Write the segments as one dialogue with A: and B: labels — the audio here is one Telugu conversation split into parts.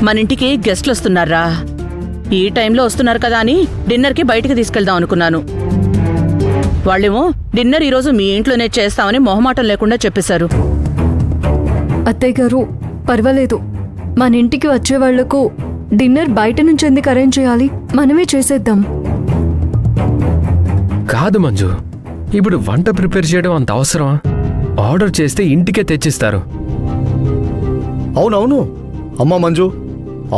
A: మన ఇంటికి గెస్ట్లు వస్తున్నారా? ఈ టైంలో వస్తున్నారు కదా అని డిన్నర్కి బయటికి తీసుకెళ్దాం అనుకున్నాను. వాళ్ళేమో డిన్నర్ ఈరోజు మీ ఇంట్లోనే చేస్తామని మొహమాటం లేకుండా చెప్పేశారు.
B: అత్తయ్య గారు, పర్వాలేదు. మన ఇంటికి వచ్చే వాళ్లకు డిన్నర్ బయట నుంచి ఎందుకు అరేంజ్ చేయాలి? మనమే చేసేద్దాం.
C: కాదు మంజు, ఇప్పుడు వంట ప్రిపేర్ చేయడం అంత అవసరమా? ఆర్డర్ చేస్తే ఇంటికే తెచ్చిస్తారు.
D: అవునవును అమ్మా మంజు,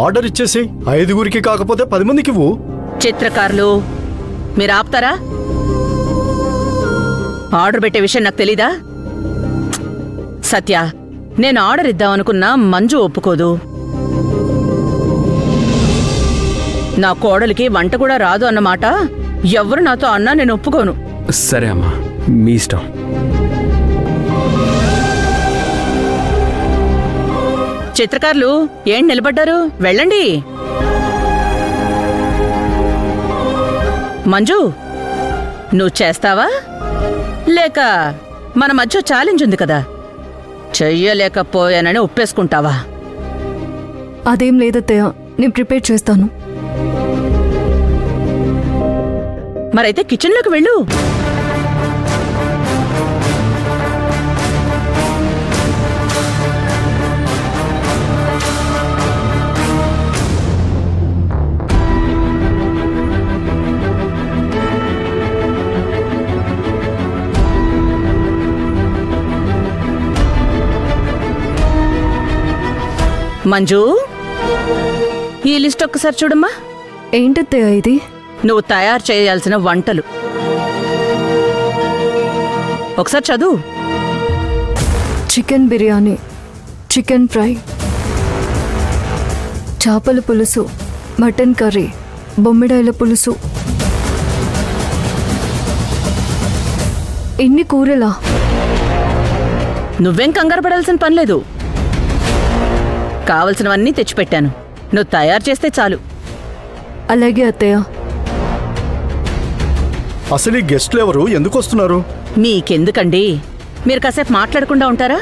D: ఆర్డర్ ఇచ్చేసి 5గురికి కాకపోతే 10 మందికి ఇవ్వు.
A: చిత్రకారులు, మీరు ఆపుతారా? ఆర్డర్ పెట్టే విషయం నాకు తెలీదా? సత్య, నేను ఆర్డర్ ఇద్దామనుకున్నా మంజు ఒప్పుకోదు. నా కోడలికి వంట కూడా రాదు అన్నమాట ఎవరు నాతో అన్నా నేను ఒప్పుకోను.
C: సరే అమ్మా, మీ ఇష్టం.
A: చిత్రకారులు ఏం నిలబడ్డారు? వెళ్ళండి. మంజు, నువ్వు చేస్తావా లేక మన మధ్య ఛాలెంజ్ ఉంది కదా, చెయ్యలేకపోయానని ఒప్పేసుకుంటావా?
B: అదేం లేదత్తయ్య, నేను ప్రిపేర్ చేస్తాను.
A: మరైతే కిచెన్లోకి వెళ్ళు. మంజు, ఈ లిస్ట్ ఒక్కసారి చూడమ్మా.
B: ఏంటత్తయ్య ఇది?
A: నువ్వు తయారు చేయాల్సిన వంటలు ఒకసారి చదువు.
B: చికెన్ బిర్యానీ, చికెన్ ఫ్రై, చేపల పులుసు, మటన్ కర్రీ, బొమ్మిడాయల పులుసు. ఇన్ని కూరలా?
A: నువ్వేం కంగారు పడాల్సిన పనిలేదు. కావలసినవన్నీ తెచ్చిపెట్టాను, నువ్వు తయారు చేస్తే చాలు.
B: అలాగే అత్తయ్య.
D: అసలు ఈ గెస్ట్లు ఎవరు, ఎందుకు వస్తున్నారు?
A: మీకెందుకండి, మీరు కాసేపు మాట్లాడకుండా ఉంటారా?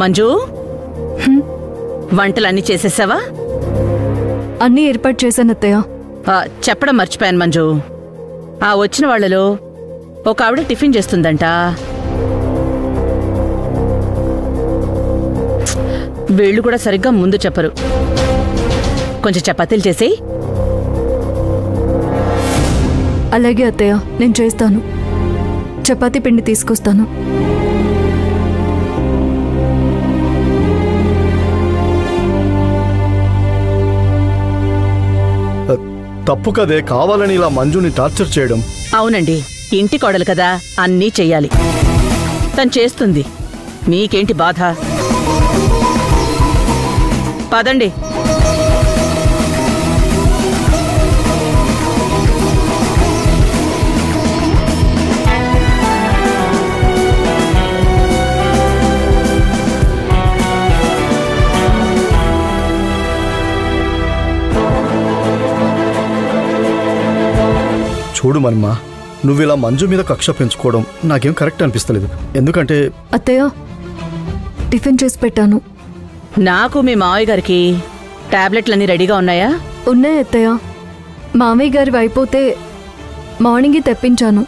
A: మంజు, వంటలన్నీ చేసేసావా?
B: అన్నీ ఏర్పాటు చేశాను అత్తయ్య.
A: చెప్పడం మర్చిపోయాను మంజు, ఆ వచ్చిన వాళ్లలో ఒక ఆవిడ టిఫిన్ చేస్తుందంట. వీళ్ళు కూడా సరిగ్గా ముందు చెప్పరు. కొంచెం చపాతీలు చేసేయ్.
B: అలాగే అత్తయ్య, నేను చేస్తాను. చపాతీ పిండి తీసుకొస్తాను.
D: తప్పు కదే, కావాలని ఇలా మంజుని టార్చర్ చేయడం.
A: అవునండి, ఇంటి కోడలు కదా, అన్నీ చెయ్యాలి. తను చేస్తుంది, మీకేంటి బాధ? పదండి.
D: చూడు మనిమ్మా, నువ్విలా మంజు మీద కక్ష పెంచుకోవడం నాకేం కరెక్ట్ అనిపిస్తలేదు. ఎందుకంటే
B: అత్తయ్య, టిఫిన్ చేసి పెట్టాను.
A: నాకు మీ మావయ్య గారికి టాబ్లెట్లన్నీ రెడీగా ఉన్నాయా?
B: ఉన్నాయి అత్తయ్య. మామయ్య గారివి అయిపోతే మార్నింగే తెప్పించాను.